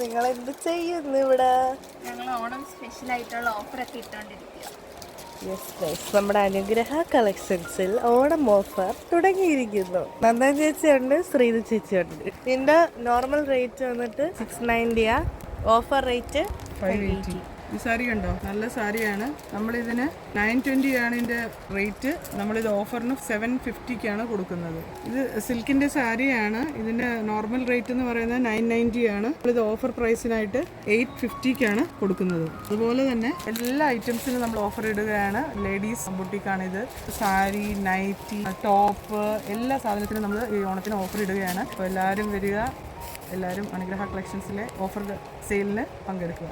നിങ്ങൾ എന്ത് ചെയ്യുന്നു ഇവിടെ? ഞങ്ങൾ ഓണം സ്പെഷ്യൽ ആയിട്ടുള്ള ഓഫറൊക്കെ ഇട്ടുകൊണ്ടിരിക്കുക. യെസ് ഗൈസ്, നമ്മുടെ അനുഗ്രഹ കളക്ഷൻസിൽ ഓണം ഓഫർ തുടങ്ങിയിരിക്കുന്നു. നന്ദൻ ചേച്ചിയുണ്ട്, ശ്രീതു ചേച്ചിയുണ്ട്. ഇതിന്റെ നോർമൽ റേറ്റ് വന്നിട്ട് 690, ഓഫർ റേറ്റ് 580. ഈ സാരി കണ്ടോ, നല്ല സാരിയാണ്. നമ്മളിതിന് 920 ആണ് ഇതിൻ്റെ റേറ്റ്. നമ്മളിത് ഓഫറിന് 750-ക്കാണ് കൊടുക്കുന്നത്. ഇത് സിൽക്കിൻ്റെ സാരിയാണ്. ഇതിൻ്റെ നോർമൽ റേറ്റ് എന്ന് പറയുന്നത് 990 ആണ്. നമ്മളിത് ഓഫർ പ്രൈസിനായിട്ട് 850-ക്കാണ് കൊടുക്കുന്നത്. അതുപോലെ തന്നെ എല്ലാ ഐറ്റംസിനും നമ്മൾ ഓഫർ ഇടുകയാണ്. ലേഡീസ് ബുട്ടിക്കാണിത്. സാരി, നൈറ്റി, ടോപ്പ്, എല്ലാ സാധനത്തിനും നമ്മൾ ഈ ഓണത്തിന് ഓഫർ ഇടുകയാണ്. അപ്പോൾ എല്ലാവരും വരിക, എല്ലാവരും അനുഗ്രഹ കളക്ഷൻസിലെ ഓഫർ സെയിലിന് പങ്കെടുക്കുക.